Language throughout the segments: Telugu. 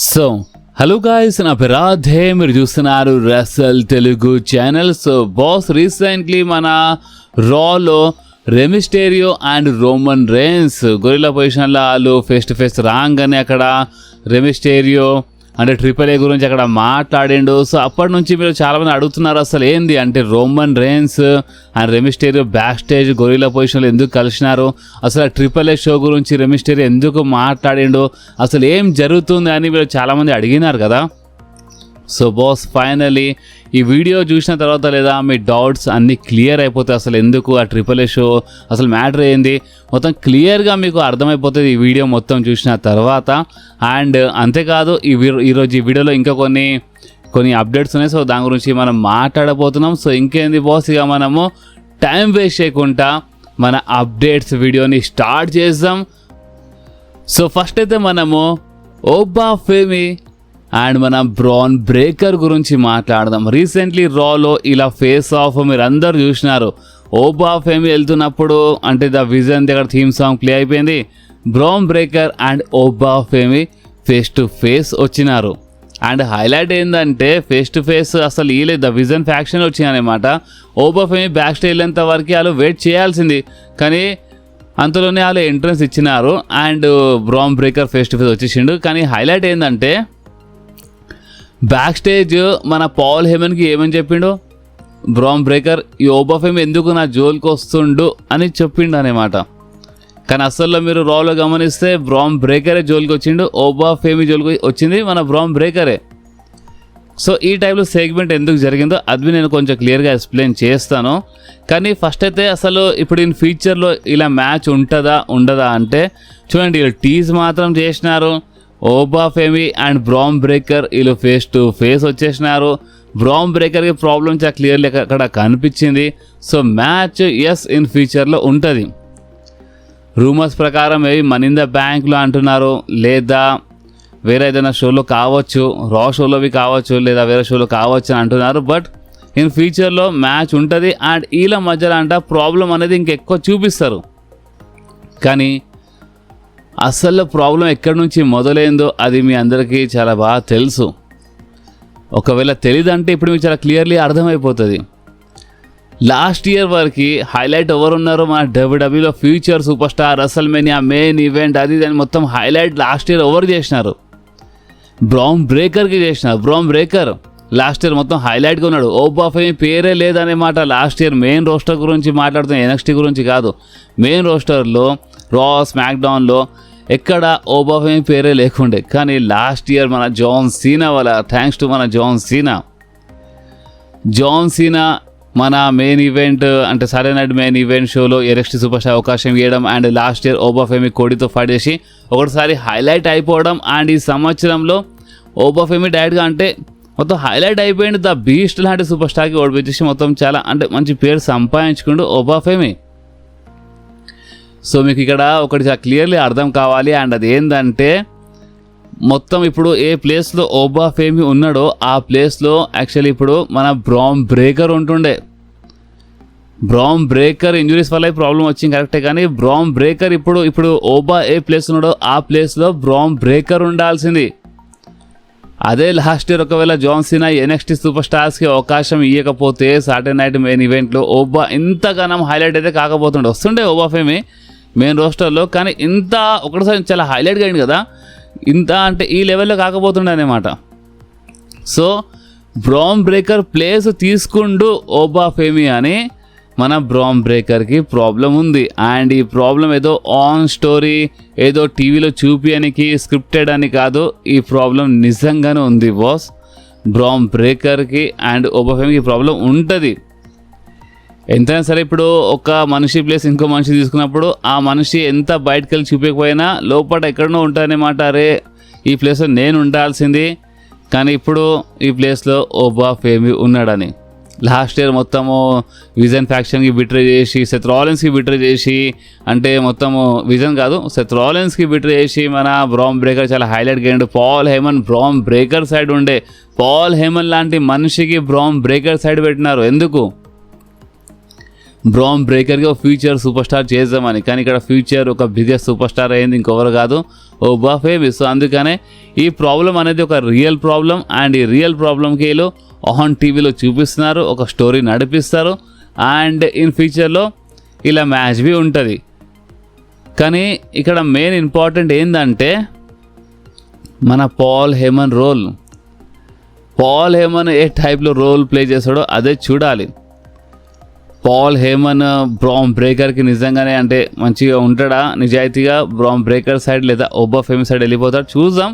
సో హలో గాయ్స్, నా పేరు రాధే, మీరు చూస్తున్నారు Russell Telugu channel. So boss, recently మన రాలో రెమిస్టేరియో అండ్ రోమన్ రేన్స్ గొరిల్లా పొజిషన్లో వాళ్ళు ఫేస్ టు ఫేస్ రాగానే అక్కడ రెమిస్టేరియో అంటే ట్రిపుల్ ఏ గురించి అక్కడ మాట్లాడిండు. సో అప్పటి నుంచి మీరు చాలామంది అడుగుతున్నారు అసలు ఏంది అంటే Roman Reigns and Rey Mysterio back stage gorilla పొజిషన్లో ఎందుకు కలిసినారు, అసలు ట్రిపుల్ ఏ షో గురించి రెమిస్టేరియో ఎందుకు మాట్లాడిండు, అసలు ఏం జరుగుతుంది అని మీరు చాలామంది అడిగినారు కదా. సో బాస్, ఫైనలీ ఈ వీడియో చూసిన తర్వాత లేదా మీ డౌట్స్ అన్నీ క్లియర్ అయిపోతాయి. అసలు ఎందుకు ఆ ట్రిపుల్ ఏ షో, అసలు మ్యాటర్ ఏంది మొత్తం క్లియర్గా మీకు అర్థమైపోతుంది ఈ వీడియో మొత్తం చూసిన తర్వాత. అండ్ అంతేకాదు ఈరోజు ఈ వీడియోలో ఇంకా కొన్ని అప్డేట్స్ ఉన్నాయి. సో దాని గురించి మనం మాట్లాడబోతున్నాం. సో ఇంకేంది బాస్, ఇక మనము టైం వేస్ట్ చేయకుండా మన అప్డేట్స్ వీడియోని స్టార్ట్ చేద్దాం. సో ఫస్ట్ అయితే మనము ఓబా ఫేమి అండ్ మన బ్రాన్ బ్రేకర్ గురించి మాట్లాడదాం. రీసెంట్లీ రాలో ఇలా ఫేస్ ఆఫ్ మీరు అందరు చూసినారు. ఓబా ఫేమి వెళ్తున్నప్పుడు అంటే ద విజన్ దగ్గర థీమ్ సాంగ్ ప్లే అయిపోయింది. Bron Breakker and Oba Femi face to face వచ్చినారు. అండ్ హైలైట్ ఏంటంటే ఫేస్ టు ఫేస్ అసలు ఈ ద విజన్ ఫ్యాక్షన్ వచ్చిందనమాట. ఓబా ఫేమి బ్యాక్ స్టేజ్ వెళ్ళేంత వరకు వాళ్ళు వెయిట్ చేయాల్సింది, కానీ అంతలోనే వాళ్ళు ఎంట్రన్స్ ఇచ్చినారు and Bron Breakker face to face వచ్చేసిండు. కానీ హైలైట్ ఏంటంటే బ్యాక్ స్టేజ్ మన పాల్ హేమన్కి ఏమని చెప్పిండు, బ్రాన్ బ్రేకర్ ఈ ఓబా ఫేమ్ ఎందుకు నా జోలికి వస్తుండు అని చెప్పిండు అనమాట. కానీ అసల్లో మీరు రాలో గమనిస్తే బ్రాన్ బ్రేకరే జోలికి వచ్చిండు, ఓబా ఫేమి జోలికి వచ్చింది మన బ్రాన్ బ్రేకరే. సో ఈ టైప్లో సెగ్మెంట్ ఎందుకు జరిగిందో అది నేను కొంచెం క్లియర్గా ఎక్స్ప్లెయిన్ చేస్తాను. కానీ ఫస్ట్ అయితే అసలు ఇప్పుడు ఈ ఫ్యూచర్లో ఇలా మ్యాచ్ ఉంటుందా ఉండదా అంటే చూడండి, వీళ్ళు టీజ్ మాత్రం చేసినారు. Oba Femi and Bron Breakker వీళ్ళు ఫేస్ టు ఫేస్ వచ్చేసినారు. బ్రాన్ బ్రేకర్కి ప్రాబ్లమ్ చాలా క్లియర్లీ అక్కడ కనిపించింది. సో మ్యాచ్ ఎస్ ఇన్ ఫ్యూచర్లో ఉంటుంది. రూమర్స్ ప్రకారం ఏవి మనీ ఇన్ ద బ్యాంక్లో అంటున్నారు, లేదా వేరే ఏదైనా షోలో కావచ్చు, రా షోలోవి కావచ్చు, లేదా వేరే షోలో కావచ్చు అని అంటున్నారు. బట్ ఇన్ ఫ్యూచర్లో మ్యాచ్ ఉంటుంది అండ్ వీళ్ళ మధ్యలో అంట ప్రాబ్లం అనేది ఇంకెక్కువ చూపిస్తారు. కానీ అసలు ప్రాబ్లం ఎక్కడి నుంచి మొదలైందో అది మీ అందరికీ చాలా బాగా తెలుసు. ఒకవేళ తెలియదంటే ఇప్పుడు మీకు చాలా క్లియర్లీ అర్థమైపోతుంది. లాస్ట్ ఇయర్ వరకు హైలైట్ ఎవరు ఉన్నారో మన డబ్ల్యూడబ్ల్యూలో future super star, WrestleMania main event అది దాన్ని మొత్తం హైలైట్ లాస్ట్ ఇయర్ ఎవరు చేసినారు, బ్రాన్ బ్రేకర్కి చేసినారు. బ్రాన్ బ్రేకర్ లాస్ట్ ఇయర్ మొత్తం హైలైట్గా ఉన్నాడు. ఓబా ఫేమి పేరే లేదనే మాట లాస్ట్ ఇయర్ మెయిన్ రోస్టర్ గురించి మాట్లాడుతున్నాం, ఎన్ఎక్స్టీ గురించి కాదు. మెయిన్ రోస్టర్లో రా స్మాక్ డౌన్లో ఎక్కడ ఓబా ఫేమి పేరే లేకుండే. కానీ లాస్ట్ ఇయర్ మన జాన్ సీనా వల్ల, థ్యాంక్స్ టు మన జాన్ సీనా మన మెయిన్ ఈవెంట్ అంటే సాటర్డే నైట్ మెయిన్ ఈవెంట్ షోలో ఎన్ఎక్స్టీ సూపర్ స్టార్ అవకాశం ఇవ్వడం అండ్ లాస్ట్ ఇయర్ ఓబా ఫేమి కోడితో ఫైట్ చేసి ఒకటిసారి హైలైట్ అయిపోవడం. అండ్ ఈ సంవత్సరంలో ఓబా ఫేమి డైరెక్ట్గా అంటే మొత్తం హైలైట్ అయిపోయింది. ద బీస్ట్ లాంటి సూపర్ స్టార్కి ఓడిపించేసి మొత్తం చాలా అంటే మంచి పేరు సంపాదించుకుంటూ ఓబా ఫేమి. సో మీకు ఇక్కడ ఒకటి చాలా క్లియర్లీ అర్థం కావాలి. అండ్ అది ఏంటంటే మొత్తం ఇప్పుడు ఏ ప్లేస్లో ఓబా ఫేమి ఉన్నాడో ఆ ప్లేస్లో యాక్చువల్లీ ఇప్పుడు మన బ్రాన్ బ్రేకర్ ఉంటుండే. బ్రాన్ బ్రేకర్ ఇంజురీస్ వల్ల ప్రాబ్లం వచ్చింది కరెక్టే, కానీ బ్రాన్ బ్రేకర్ ఇప్పుడు ఓబా ఏ ప్లేస్ ఉన్నాడో ఆ ప్లేస్లో బ్రాన్ బ్రేకర్ ఉండాల్సింది. అదే లాస్ట్ ఇయర్ ఒకవేళ జాన్ సీనా ఎన్ఎక్స్టీ సూపర్ స్టార్స్కి అవకాశం ఇవ్వకపోతే సాటర్డే నైట్ మెయిన్ ఈవెంట్లో ఓబా ఇంతగానం హైలైట్ అయితే కాకపోతుండే. వస్తుండే ఓబా ఫేమి మెయిన్ రోస్టర్లో, కానీ ఇంత ఒకటిసారి చాలా హైలైట్గా అయింది కదా, ఇంత అంటే ఈ లెవెల్లో కాకపోతుండే అనమాట. సో బ్రాన్ బ్రేకర్ ప్లేస్ తీసుకుంటూ ఓబా ఫేమి అని మన బ్రాన్ బ్రేకర్కి ప్రాబ్లం ఉంది. అండ్ ఈ ప్రాబ్లం ఏదో ఆన్ స్టోరీ ఏదో టీవీలో చూపించడానికి స్క్రిప్టెడ్ అని కాదు, ఈ ప్రాబ్లం నిజంగానే ఉంది బాస్. బ్రాన్ బ్రేకర్కి అండ్ ఓబా ఫేమికి ప్రాబ్లం ఉంటుంది. ఎంతైనా సరే ఇప్పుడు ఒక మనిషి ప్లేస్ ఇంకో మనిషి తీసుకున్నప్పుడు ఆ మనిషి ఎంత బయటకు వెళ్ళి చూపించకపోయినా లోపల ఎక్కడనో ఉంటారనమాట. అరే ఈ ప్లేస్లో నేను ఉండాల్సింది, కానీ ఇప్పుడు ఈ ప్లేస్లో ఓబా ఫేమి ఉన్నాడని. లాస్ట్ ఇయర్ మొత్తము విజన్ ఫ్యాక్షన్కి బిట్రే చేసి సెత్ రాలిన్స్కి బిట్రే చేసి అంటే మొత్తము విజన్ కాదు సెత్ రాలిన్స్కి బిట్రే చేసి మన బ్రాన్ బ్రేకర్ చాలా హైలైట్గా అయ్యాడు. Paul Heyman Bron Breakker side ఉండే, పాల్ హేమన్ లాంటి మనిషికి బ్రాన్ బ్రేకర్ సైడ్ పెట్టినారు. ఎందుకు? బ్రాన్ బ్రేకర్కి ఒక ఫ్యూచర్ సూపర్ స్టార్ చేద్దామని. కానీ ఇక్కడ ఫ్యూచర్ ఒక బిగ్గెస్ట్ సూపర్ స్టార్ అయింది ఇంకొకరు కాదు, ఓబా ఫేమీ. సో అందుకనే ఈ ప్రాబ్లం అనేది ఒక రియల్ ప్రాబ్లం, అండ్ ఈ రియల్ ప్రాబ్లంకి వీళ్ళు ఆన్ టీవీలో చూపిస్తున్నారు, ఒక స్టోరీ నడిపిస్తారు, అండ్ ఇన్ ఫ్యూచర్లో ఇలా మ్యాచ్ బి ఉంటుంది. కానీ ఇక్కడ మెయిన్ ఇంపార్టెంట్ ఏంటంటే మన Paul Heyman role. Paul Heyman ఏ టైప్లో రోల్ ప్లే చేస్తాడో అదే చూడాలి. పాల్ హేమన్ బ్రామ్ బ్రేకర్కి నిజంగానే అంటే మంచిగా ఉంటాడా, నిజాయితీగా బ్రామ్ బ్రేకర్ సైడ్ లేదా ఓబా ఫేమీ సైడ్ వెళ్ళిపోతాడు, చూద్దాం.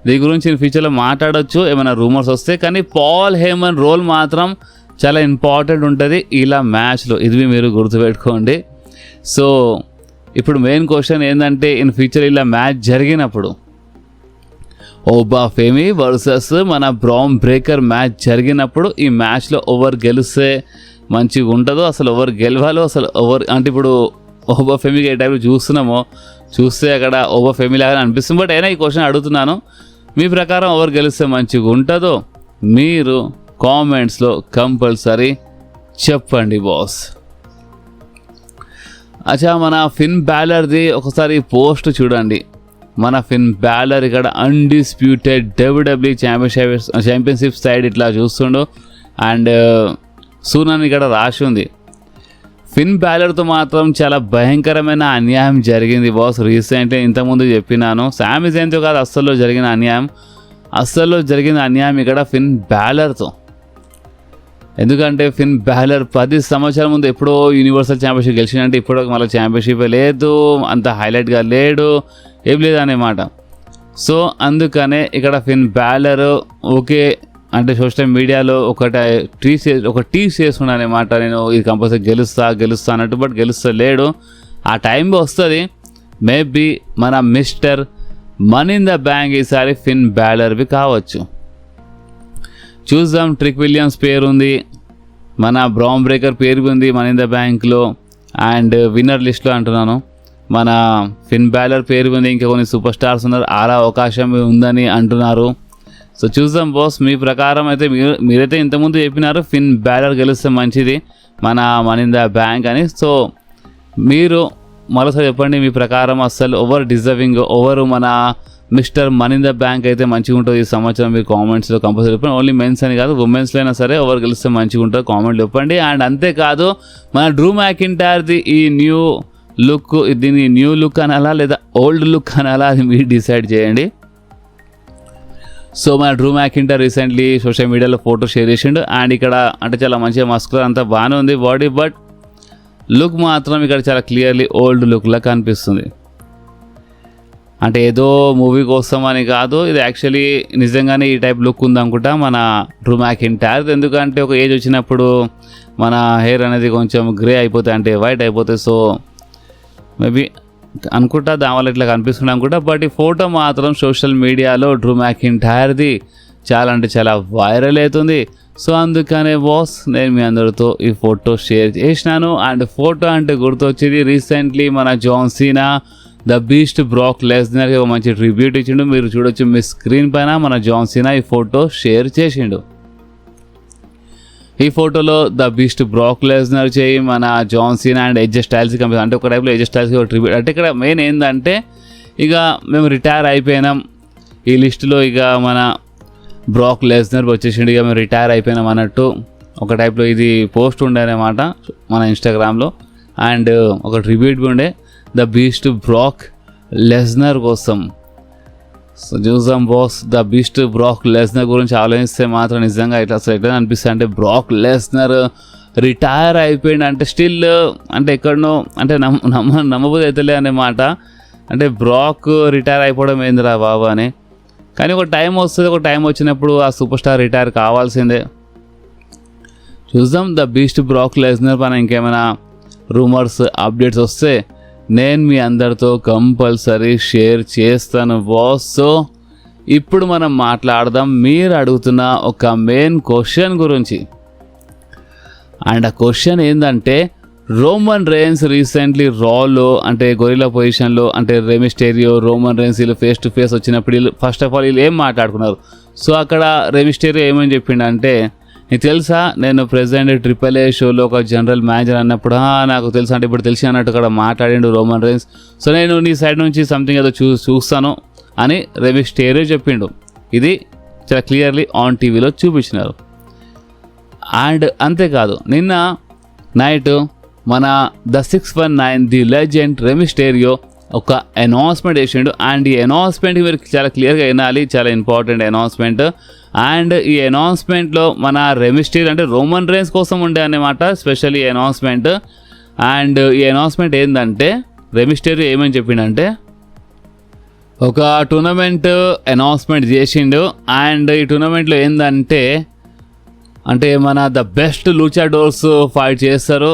దీని గురించి ఫ్యూచర్లో మాట్లాడొచ్చు ఏమైనా రూమర్స్ వస్తే. కానీ పాల్ హేమన్ రోల్ మాత్రం చాలా ఇంపార్టెంట్ ఉంటుంది ఇలా మ్యాచ్లో, ఇది మీరు గుర్తుపెట్టుకోండి. సో ఇప్పుడు మెయిన్ క్వశ్చన్ ఏంటంటే ఇన్ ఫ్యూచర్ ఇలా మ్యాచ్ జరిగినప్పుడు ఓబా ఫేమీ వర్సెస్ మన బ్రామ్ బ్రేకర్ మ్యాచ్ జరిగినప్పుడు ఈ మ్యాచ్లో ఎవరు గెలిస్తే మంచిగా ఉంటుందో, అసలు ఎవరు గెలవాలో, అసలు ఎవరు అంటే ఇప్పుడు ఓబా ఫేమీకి ఏ టైప్లో చూస్తే అక్కడ ఓబా ఫేమీ లాగా అనిపిస్తుంది. బట్ అయినా ఈ క్వశ్చన్ అడుగుతున్నాను, మీ ప్రకారం ఎవరు గెలిస్తే మంచిగా ఉంటుందో మీరు కామెంట్స్లో కంపల్సరీ చెప్పండి బాస్. అచ్చా, మన ఫిన్ బ్యాలర్ది ఒకసారి పోస్ట్ చూడండి. మన ఫిన్ బ్యాలర్ ఇక్కడ అన్డిస్ప్యూటెడ్ WWE ఛాంపియన్షిప్ సైడ్ ఇట్లా చూస్తుండు, అండ్ సూనన్ ఇక్కడ రాసి ఉంది. ఫిన్ బ్యాలర్తో మాత్రం చాలా భయంకరమైన అన్యాయం జరిగింది బాస్. రీసెంట్లీ ఇంతకుముందు చెప్పినాను, సామీ జైన్తో కాదు అస్సల్లో జరిగిన అన్యాయం ఇక్కడ ఫిన్ బ్యాలర్తో. ఎందుకంటే ఫిన్ బ్యాలర్ 10 సంవత్సరాల ముందు ఎప్పుడో యూనివర్సల్ ఛాంపియన్షిప్ గెలిచిందంటే ఇప్పుడు మళ్ళీ ఛాంపియన్షిప్ లేదు, అంత హైలైట్గా లేడు, ఏం లేదు అన్నమాట. సో అందుకనే ఇక్కడ ఫిన్ బ్యాలర్ ఓకే అంటే సోషల్ మీడియాలో ఒక టీస్ చేస్తున్నాను అనమాట, నేను ఇది కంపల్సరీ గెలుస్తా అన్నట్టు. బట్ గెలుస్తలేడు, ఆ టైం వస్తుంది. మేబీ మన mister money in the bank ఈసారి ఫిన్ బ్యాలర్వి కావచ్చు, చూద్దాం. ట్రిక్ విలియమ్స్ పేరు ఉంది, మన బ్రామ్ బ్రేకర్ పేరు ఉంది మనీ ఇన్ ద బ్యాంక్లో, అండ్ విన్నర్ లిస్ట్లో అంటున్నాను మన ఫిన్ బ్యాలర్ పేరు ఉంది. ఇంకా కొన్ని సూపర్ స్టార్స్ ఉన్నారు, ఆరా అవకాశం ఉందని అంటున్నారు. సో చూద్దాం బాస్, మీ ప్రకారం అయితే మీరైతే ఇంతకుముందు చెప్పినారు ఫిన్ బ్యాలర్ గెలిస్తే మంచిది మన మనీ ఇన్ ద బ్యాంక్ అని. సో మీరు మరోసారి చెప్పండి, మీ ప్రకారం అసలు ఓవర్ డిజర్వింగ్ ఓవర్ మన mister money in the bank అయితే మంచిగా ఉంటుంది ఈ సంవత్సరం. మీరు కామెంట్స్లో కంపల్సరీ చెప్పండి. ఓన్లీ మెన్స్ అని కాదు, ఉమెన్స్లో అయినా సరే ఎవరు గెలిస్తే మంచిగా ఉంటుంది కామెంట్లు చెప్పండి. అండ్ అంతేకాదు మన డ్రూ మ్యాకింటైర్ది ఈ న్యూ లుక్, దీన్ని న్యూ లుక్ అనాలా లేదా ఓల్డ్ లుక్ అనాలా అది మీరు డిసైడ్ చేయండి. సో మన డ్రూ మ్యాకింటైర్ రీసెంట్లీ సోషల్ మీడియాలో ఫోటో షేర్ చేసిండు, అండ్ ఇక్కడ అంటే చాలా మంచిగా మస్కులర్ అంతా బాగానే ఉంది బాడీ, బట్ లుక్ మాత్రం ఇక్కడ చాలా క్లియర్లీ ఓల్డ్ లుక్లా కనిపిస్తుంది. అంటే ఏదో మూవీ కోసం అని కాదు, ఇది యాక్చువల్లీ నిజంగానే ఈ టైప్ లుక్ ఉందనుకుంటా మన డ్రూ మ్యాకింటైర్. ఎందుకంటే ఒక ఏజ్ వచ్చినప్పుడు మన హెయిర్ అనేది కొంచెం గ్రే అయిపోతాయి, అంటే వైట్ అయిపోతాయి. సో మేబీ అనుకుంటా దానివల్ల ఇట్లా కనిపిస్తుంది అనుకుంటా. బట్ ఈ ఫోటో మాత్రం సోషల్ మీడియాలో డ్రూ మ్యాకింటైర్ది చాలా అంటే చాలా వైరల్ అవుతుంది. సో అందుకనే బాస్ నేను మీ అందరితో ఈ ఫోటో షేర్ చేసినాను. అండ్ ఫోటో అంటే గుర్తొచ్చేది, రీసెంట్లీ మన జాన్ సీనా ద బీస్ట్ బ్రాక్ లెస్నర్కి ఒక మంచి ట్రిబ్యూట్ ఇచ్చిండు. మీరు చూడొచ్చు మీ స్క్రీన్ పైన మన జాన్ సీనా ఈ ఫోటో షేర్ చేసిండు. ఈ ఫోటోలో ద బీస్ట్ బ్రాక్ లెస్నర్ చేయి మన జాన్ సీనా అండ్ ఏజే స్టైల్స్కి కంపేర్, అంటే ఒక టైప్లో ఏజే స్టైల్స్కి ఒక ట్రిబ్యూట్. అంటే ఇక్కడ మెయిన్ ఏంటంటే ఇక మేము రిటైర్ అయిపోయినాం ఈ లిస్టులో, ఇక మన బ్రాక్ లెస్నర్ వచ్చేసిండు, ఇక మేము రిటైర్ అయిపోయినాం అన్నట్టు ఒక టైప్లో ఇది పోస్ట్ ఉండే అనమాట మన ఇన్స్టాగ్రామ్లో. అండ్ ఒక ట్రిబ్యూట్ ఉండే ద బీస్ట్ బ్రాక్ లెస్నర్ కోసం. సో చూద్దాం boss, the beast Brock Lesnar గురించి ఆలోచిస్తే మాత్రం నిజంగా ఇట్లా అసలు ఎట్లా అనిపిస్తుంది అంటే బ్రాక్ లెస్నర్ రిటైర్ అయిపోయింది అంటే స్టిల్ అంటే ఎక్కడనో అంటే నమ్మబుద్ధి అవుతలే అనే మాట. అంటే బ్రాక్ రిటైర్ అయిపోవడం ఏందిరా బాబు అని. కానీ ఒక టైం వస్తుంది, ఒక టైం వచ్చినప్పుడు ఆ సూపర్ స్టార్ రిటైర్ కావాల్సిందే. చూద్దాం ద బీస్ట్ బ్రాక్ లెస్నర్ పైన ఇంకేమైనా రూమర్స్ అప్డేట్స్ వస్తే నేను మీ అందరితో కంపల్సరీ షేర్ చేస్తాను బాస్. సో ఇప్పుడు మనం మాట్లాడదాం మీరు అడుగుతున్న ఒక మెయిన్ క్వశ్చన్ గురించి. అండ్ ఆ క్వశ్చన్ ఏంటంటే రోమన్ రేన్స్ రీసెంట్లీ రాలో అంటే గొరిల్లా పొజిషన్లో అంటే రెమిస్టేరియో రోమన్ రేన్స్ వీళ్ళు ఫేస్ టు ఫేస్ వచ్చినప్పుడు వీళ్ళు ఫస్ట్ ఆఫ్ ఆల్ వీళ్ళు ఏం మాట్లాడుకున్నారు. సో అక్కడ రెమిస్టేరియో ఏమని చెప్పిండంటే నీకు తెలుసా నేను ప్రెసెంట్ AAA షోలో ఒక జనరల్ మేనేజర్ అన్నప్పుడు నాకు తెలుసా అంటే ఇప్పుడు తెలిసి అన్నట్టు అక్కడ మాట్లాడిండు రోమన్ రైన్స్. సో నేను నీ సైడ్ నుంచి సంథింగ్ ఏదో చూస్తాను అని రెమి స్టేరియో చెప్పిండు. ఇది చాలా క్లియర్లీ ఆన్ టీవీలో చూపించినారు. అండ్ అంతేకాదు నిన్న నైట్ మన ద 619 ది లెజెండ్ రెమి స్టేరియో ఒక అనౌన్స్మెంట్ చేసిండు. అండ్ ఈ అనౌన్స్మెంట్ మీరు చాలా క్లియర్గా వినాలి, చాలా ఇంపార్టెంట్ అనౌన్స్మెంట్. అండ్ ఈ అనౌన్స్మెంట్లో మన రెమి స్టేరియో అంటే రోమన్ రైన్స్ కోసం ఉండే అన్నమాట స్పెషల్ ఈ అనౌన్స్మెంట్. అండ్ ఈ అనౌన్స్మెంట్ ఏంటంటే రెమి స్టేరియో ఏమని చెప్పిండంటే ఒక టూర్నమెంట్ అనౌన్స్మెంట్ చేసిండు. అండ్ ఈ టూర్నమెంట్లో ఏంటంటే అంటే మన ద బెస్ట్ లూచాడోర్స్ ఫైట్ చేస్తారు.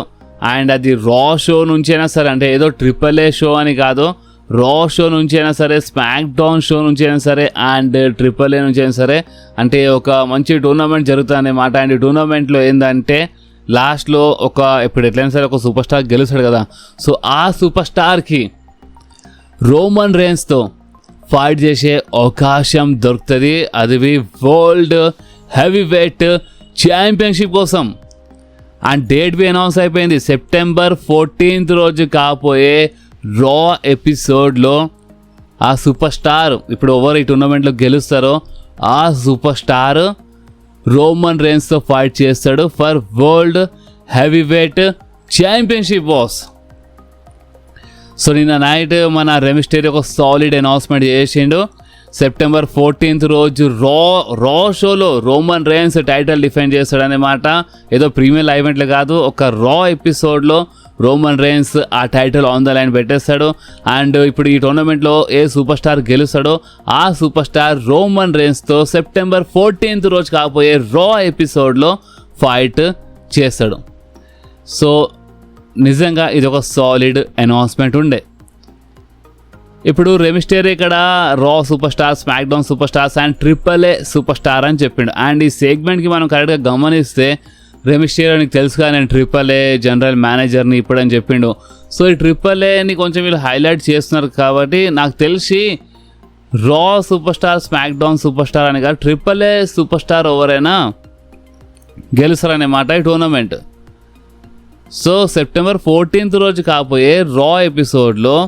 అండ్ అది రా షో నుంచి అయినా సరే, అంటే ఏదో AAA షో అని కాదు, రా షో నుంచి అయినా సరే, స్మాక్ డౌన్ షో నుంచి అయినా సరే, అండ్ AAA నుంచి అయినా సరే, అంటే ఒక మంచి టూర్నమెంట్ జరుగుతుంది అన్నమాట. అండ్ ఈ టూర్నమెంట్లో ఏంటంటే లాస్ట్లో ఇప్పుడు ఎట్లయినా సరే ఒక సూపర్ స్టార్ గెలుస్తాడు కదా. సో ఆ సూపర్ స్టార్కి రోమన్ రైన్స్తో ఫైట్ చేసే అవకాశం దొరుకుతుంది. అది వరల్డ్ హెవీ వెయిట్ ఛాంపియన్షిప్ కోసం. అండ్ డేట్ బి అనౌన్స్ అయిపోయింది. సెప్టెంబర్ 14th రోజు కాపోయే రా ఎపిసోడ్లో ఆ సూపర్ స్టార్ ఇప్పుడు ఎవరు ఈ టోర్నమెంట్లో గెలుస్తారో ఆ సూపర్ స్టార్ రోమన్ రైన్స్తో ఫైట్ చేస్తాడు for world heavy weight championship boss. So నిన్న నైట్ మన రెమి స్టేరియో ఒక సాలిడ్ అనౌన్స్మెంట్ చేసిండు. సెప్టెంబర్ 14th రోజు రా షోలో రోమన్ రైన్స్ టైటిల్ డిఫెండ్ చేస్తాడనమాట. ఏదో ప్రీమియర్ ఈవెంట్లు కాదు, ఒక రా ఎపిసోడ్లో రోమన్ రైన్స్ ఆ టైటిల్ ఆన్ ద లైన్ పెట్టేస్తాడు. అండ్ ఇప్పుడు ఈ టోర్నమెంట్లో ఏ సూపర్ స్టార్ గెలుస్తాడో ఆ సూపర్ స్టార్ రోమన్ రైన్స్తో సెప్టెంబర్ 14th రోజు కాకపోయే రా ఎపిసోడ్లో ఫైట్ చేస్తాడు. సో నిజంగా ఇది ఒక సాలిడ్ అనౌన్స్మెంట్ ఉండే. ఇప్పుడు రెమి స్టేరియో ఇక్కడ రా super star, smack down super stars and AAA super star అని చెప్పిండు. అండ్ ఈ సెగ్మెంట్కి మనం కరెక్ట్గా గమనిస్తే రెమి స్టేరియో నీకు తెలుసుగా నేను AAA జనరల్ మేనేజర్ని ఇప్పుడని చెప్పిండు. సో ఈ AAAని కొంచెం వీళ్ళు హైలైట్ చేస్తున్నారు కాబట్టి నాకు తెలిసి రా super star, smack down super star అని కాదు, AAA సూపర్ స్టార్ ఎవరైనా గెలుస్తారన్నమాట ఈ టోర్నమెంట్. సో సెప్టెంబర్ 14th రోజు కాకపోయే రా ఎపిసోడ్లో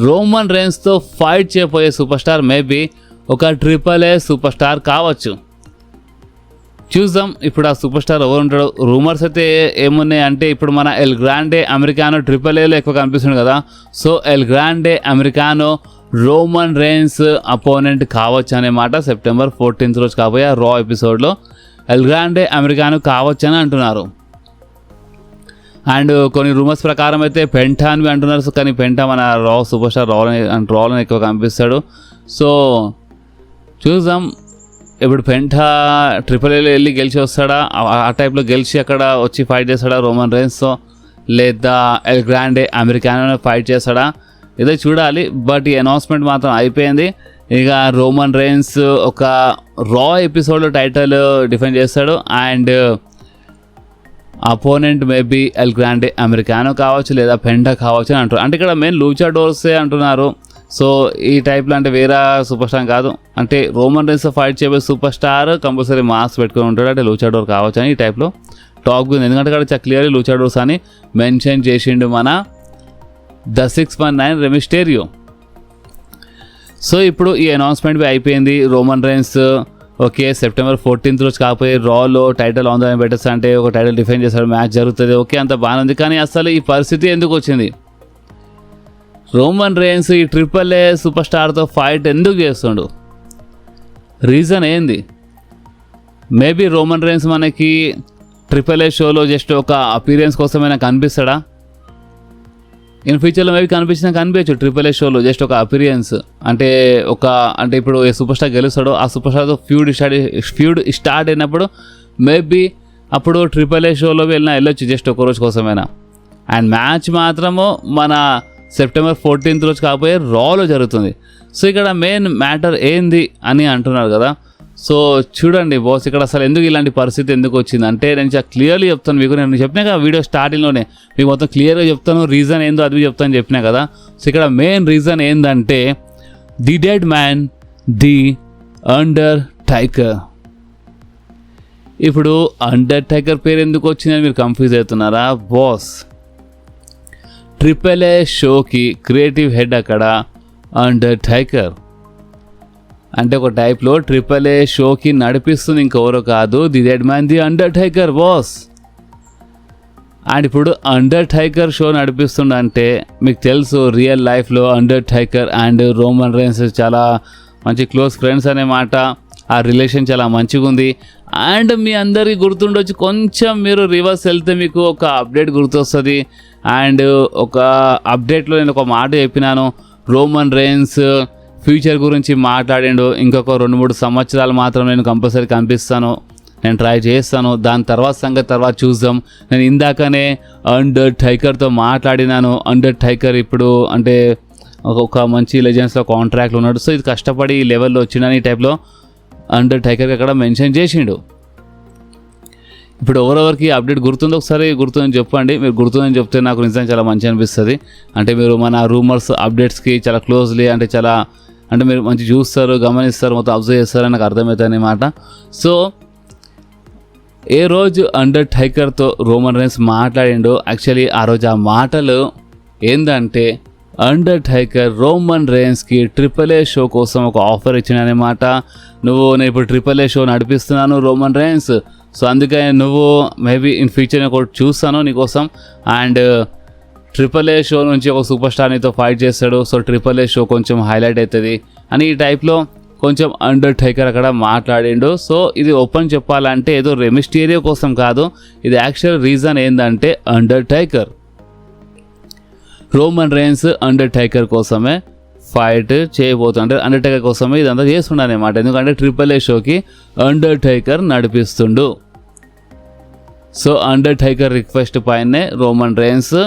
రోమన్ రైన్స్తో ఫైట్ చేయబోయే సూపర్ స్టార్ మేబీ ఒక AAA సూపర్ స్టార్ కావచ్చు. చూద్దాం ఇప్పుడు ఆ సూపర్ స్టార్ ఎవరు ఉంటాడు. రూమర్స్ అయితే ఏమున్నాయి అంటే ఇప్పుడు మన ఎల్ గ్రాండే అమెరికానో AAAలో ఎక్కువ కనిపిస్తుంది కదా. So L Grande americano Roman Reigns opponent కావచ్చు అన్నమాట. సెప్టెంబర్ 14th రోజు కాబోయే రా ఎపిసోడ్లో ఎల్ గ్రాండే అమెరికానో కావచ్చు అని అంటున్నారు. అండ్ కొన్ని రూమర్స్ ప్రకారం అయితే పెంటా అని అంటున్నారు. కానీ పెంటా మన రా సూపర్ స్టార్ రాలని ఎక్కువ కనిపిస్తాడు. సో చూద్దాం ఇప్పుడు పెంటా AAAలో వెళ్ళి గెలిచి వస్తాడా, ఆ టైప్లో గెలిచి అక్కడ వచ్చి ఫైట్ చేస్తాడా రోమన్ రైన్స్తో, లేదా ఎల్ గ్రాండే అమెరికానో ఫైట్ చేస్తాడా, ఇదే చూడాలి. బట్ ఈ అనౌన్స్మెంట్ మాత్రం అయిపోయింది. ఇక రోమన్ రైన్స్ ఒక రా ఎపిసోడ్లో టైటిల్ డిఫెండ్ చేస్తాడు. And opponent maybe L Grande americano కావచ్చు లేదా పెంటా కావచ్చు అని అంటారు. అంటే ఇక్కడ మెయిన్ లూచాడోర్సే అంటున్నారు. సో ఈ టైప్లో అంటే వేరే సూపర్ స్టార్ కాదు, అంటే రోమన్ రైన్స్ ఫైట్ చేయబోయే సూపర్ స్టార్ కంపల్సరీ మాస్క్ పెట్టుకుని ఉంటాడు, అంటే లూచాడోర్ కావచ్చు అని ఈ టైప్లో టాక్ ఉంది. ఎందుకంటే ఇక్కడ క్లియర్లీ లూచాడోర్స్ అని మెన్షన్ చేసిండు మన ద 619 రెమి స్టేరియో. సో ఇప్పుడు ఈ అనౌన్స్మెంట్ అయిపోయింది. Roman Reigns okay September 14th రోజు కాకపోయి రాలో టైటిల్ ఆన్ ద లైన్ పెట్టేస్తా అంటే ఒక టైటిల్ డిఫెండ్ చేస్తాడు, మ్యాచ్ జరుగుతుంది, ఓకే అంత బాగానే ఉంది. కానీ అసలు ఈ పరిస్థితి ఎందుకు వచ్చింది? రోమన్ రైన్స్ ఈ AAA సూపర్ స్టార్తో ఫైట్ ఎందుకు చేస్తుండు? రీజన్ ఏంది? మేబీ రోమన్ రైన్స్ మనకి AAA షోలో జస్ట్ ఒక అపీరియన్స్ కోసమైనా కనిపిస్తాడా? ఇన్ ఫ్యూచర్లో మేబీ కనిపించచ్చు AAA షోలో జస్ట్ ఒక అపీరియన్స్. అంటే ఇప్పుడు ఏ సూపర్ స్టార్ గెలుస్తాడో ఆ సూపర్ స్టార్తో ఫ్యూడ్ స్టార్ట్ అయినప్పుడు మేబీ అప్పుడు AAA షోలో వెళ్ళొచ్చు జస్ట్ ఒక రోజు కోసమైనా. అండ్ మ్యాచ్ మాత్రము మన సెప్టెంబర్ 14th రోజు కాకపోయే రాలో జరుగుతుంది. సో ఇక్కడ మెయిన్ మ్యాటర్ ఏంది అని అంటున్నారు కదా. సో చూడండి బాస్, ఇక్కడ అసలు ఎందుకు ఇలాంటి పరిస్థితి ఎందుకు వచ్చింది అంటే నేను క్లియర్లీ చెప్తాను మీకు. నేను చెప్పినా కదా వీడియో స్టార్టింగ్లోనే మీకు మొత్తం క్లియర్గా చెప్తాను, రీజన్ ఏందో అది చెప్తాను చెప్పినా కదా. సో ఇక్కడ మెయిన్ రీజన్ ఏంటంటే the dead man, the Undertaker. ఇప్పుడు అండర్టేకర్ పేరు ఎందుకు వచ్చిందని మీరు కన్ఫ్యూజ్ అవుతున్నారా? బాస్, ట్రిపుల్ ఏ షోకి క్రియేటివ్ హెడ్ అక్కడ అండర్టేకర్. అంటే ఒక టైప్లో ట్రిపుల్ ఏ షోకి నడిపిస్తుంది ఇంకెవరో కాదు, the dead man the Undertaker boss. And ఇప్పుడు అండర్టేకర్ షో నడిపిస్తుండంటే మీకు తెలుసు రియల్ లైఫ్లో అండర్టేకర్ అండ్ రోమన్ రైన్స్ చాలా మంచి క్లోజ్ ఫ్రెండ్స్ అనే మాట. ఆ రిలేషన్ చాలా మంచిగా ఉంది. అండ్ మీ అందరికీ గుర్తుండొచ్చు, కొంచెం మీరు రివర్స్ వెళ్తే మీకు ఒక అప్డేట్ గుర్తొస్తుంది. అండ్ ఒక అప్డేట్లో నేను ఒక మాట చెప్పినాను, రోమన్ రైన్స్ ఫ్యూచర్ గురించి మాట్లాడిండు. ఇంకొక 2-3 సంవత్సరాలు మాత్రం నేను కంపల్సరీ కనిపిస్తాను, నేను ట్రై చేస్తాను, దాని తర్వాత సంగతి తర్వాత చూద్దాం. నేను ఇందాకనే అండర్టేకర్తో మాట్లాడినాను. అండర్టేకర్ ఇప్పుడు అంటే ఒక మంచి లెజెండ్స్లో కాంట్రాక్ట్లు ఉన్నాడు. సో ఇది కష్టపడి ఈ లెవెల్లో వచ్చిందని ఈ టైప్లో అండర్టేకర్ అక్కడ మెన్షన్ చేసిండు. ఇప్పుడు ఎవరెవరికి అప్డేట్ గుర్తుందో ఒకసారి గుర్తుందని చెప్పండి. మీరు గుర్తుందని చెప్తే నాకు నిజంగా చాలా మంచి అనిపిస్తుంది. అంటే మీరు మన రూమర్స్ అప్డేట్స్కి చాలా క్లోజ్లీ అంటే మీరు మంచి చూస్తారు, గమనిస్తారు, మొత్తం అబ్జర్వ్ చేస్తారు అని నాకు అర్థమవుతుంది అన్నమాట. సో ఏ రోజు అండర్టేకర్తో రోమన్ రైన్స్ మాట్లాడిండో యాక్చువల్లీ ఆ రోజు ఆ మాటలు ఏంటంటే అండర్టేకర్ రోమన్ రైన్స్కి ట్రిపుల్ ఏ షో కోసం ఒక ఆఫర్ ఇచ్చినమాట. నేను ఇప్పుడు ట్రిపుల్ ఏ షో నడిపిస్తున్నాను రోమన్ రైన్స్, సో అందుకని నువ్వు మేబీ ఇన్ ఫ్యూచర్ నేను ఒకటి చూస్తాను నీకోసం. అండ్ ట్రిపుల్ ఏ షో నుంచి ఒక సూపర్ స్టార్ నీతో ఫైట్ చేస్తాడు, సో ట్రిపుల్ ఏ షో కొంచెం హైలైట్ అవుతుంది అని ఈ టైప్లో కొంచెం అండర్టేకర్ అక్కడ మాట్లాడిండు. సో ఇది ఓపెన్ చెప్పాలంటే ఏదో రెమిస్టీరియో కోసం కాదు, ఇది యాక్చువల్ రీజన్ ఏంటంటే అండర్టేకర్ రోమన్ రైన్స్ అండర్టేకర్ కోసమే ఫైట్ చేయబోతుంటే అండర్టేకర్ కోసమే ఇదంతా చేస్తుండనమాట. ఎందుకంటే ట్రిపుల్ ఏ షోకి అండర్టేకర్ నడిపిస్తుండు. సో అండర్టేకర్ రిక్వెస్ట్ పైనే రోమన్ రైన్స్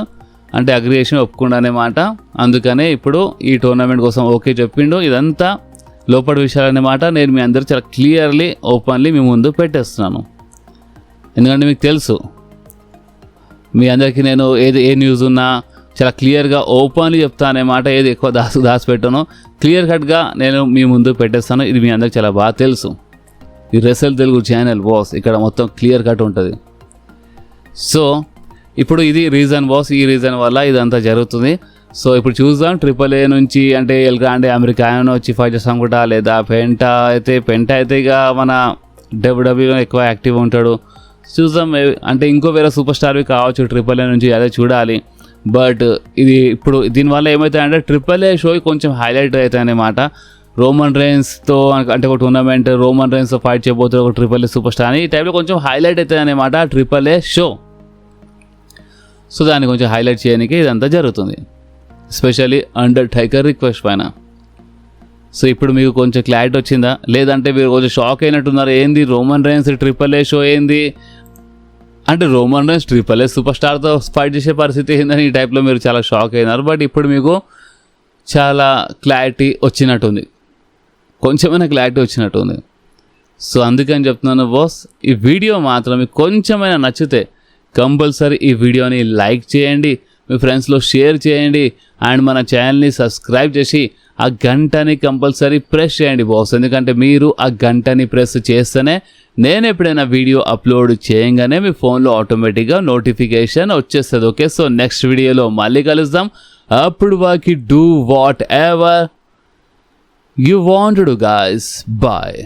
అంటే అగ్రియేషన్ ఒప్పుకుండనమాట. అందుకనే ఇప్పుడు ఈ టోర్నమెంట్ కోసం ఓకే చెప్పిండు. ఇదంతా లోపల విషయాలన్నమాట. నేను మీ అందరూ చాలా క్లియర్లీ ఓపెన్లీ మీ ముందు పెట్టేస్తున్నాను. ఎందుకంటే మీకు తెలుసు మీ అందరికీ నేను ఏ న్యూస్ ఉన్నా చాలా క్లియర్గా ఓపెన్లీ చెప్తానమాట. ఏది ఎక్కువ దాచిపెట్టానో క్లియర్ కట్గా నేను మీ ముందు పెట్టేస్తాను. ఇది మీ అందరికి చాలా బాగా తెలుసు. ఈ రెసల్ తెలుగు ఛానల్ బాస్, ఇక్కడ మొత్తం క్లియర్ కట్ ఉంటుంది. సో ఇప్పుడు ఇది రీజన్ బాస్, ఈ రీజన్ వల్ల ఇదంతా జరుగుతుంది. సో ఇప్పుడు చూద్దాం ట్రిపుల్ ఏ నుంచి అంటే ఎల్ గ్రాండే అమెరికానో వచ్చి ఫైట్ చేస్తాం కూడా, లేదా పెంటా అయితే ఇక మన డబ్ల్యూడబ్ల్యూలో ఎక్కువ యాక్టివ్ ఉంటాడు. చూద్దాం, అంటే ఇంకో వేరే సూపర్ స్టార్వి కావచ్చు ట్రిపుల్ ఏ నుంచి, అదే చూడాలి. బట్ ఇది ఇప్పుడు దీనివల్ల ఏమవుతాయంటే ట్రిపుల్ ఏ షో కొంచెం హైలైట్ అవుతాయి అన్నమాట. రోమన్ రైన్స్తో అంటే ఒక టోర్నమెంట్ రోమన్ రైన్స్తో ఫైట్ చేయబోతున్నారు ఒక ట్రిపుల్ ఏ సూపర్ స్టార్ అని, ఈ టైంలో కొంచెం హైలైట్ అవుతుంది అన్నమాట ట్రిపుల్ ఏ షో. సో దాన్ని కొంచెం హైలైట్ చేయడానికి ఇదంతా జరుగుతుంది, ఎస్పెషల్లీ అండర్టేకర్ రిక్వెస్ట్ పైన. సో ఇప్పుడు మీకు కొంచెం క్లారిటీ వచ్చిందా? లేదంటే మీరు కొంచెం షాక్ అయినట్టున్నారు, ఏంది Roman Reigns triple A show ఏంది అంటే Roman Reigns triple A super స్టార్తో ఫైట్ చేసే పరిస్థితి ఏందని ఈ టైప్లో మీరు చాలా షాక్ అయినారు. బట్ ఇప్పుడు మీకు చాలా క్లారిటీ వచ్చినట్టుంది, కొంచెమైనా క్లారిటీ వచ్చినట్టుంది. సో అందుకని చెప్తున్నాను బాస్, ఈ వీడియో మాత్రం మీకు కొంచెమైనా నచ్చితే కంపల్సరీ ఈ వీడియోని లైక్ చేయండి, మీ ఫ్రెండ్స్లో షేర్ చేయండి, అండ్ మన ఛానల్ని సబ్స్క్రైబ్ చేసి ఆ గంటని కంపల్సరీ ప్రెస్ చేయండి బాస్. ఎందుకంటే మీరు ఆ గంటని ప్రెస్ చేస్తేనే నేను ఎప్పుడైనా వీడియో అప్లోడ్ చేయగానే మీ ఫోన్లో ఆటోమేటిక్గా నోటిఫికేషన్ వచ్చేస్తుంది. ఓకే, సో నెక్స్ట్ వీడియోలో మళ్ళీ కలుద్దాం. అప్పుడు వాకి do whatever you want to do guys. Bye.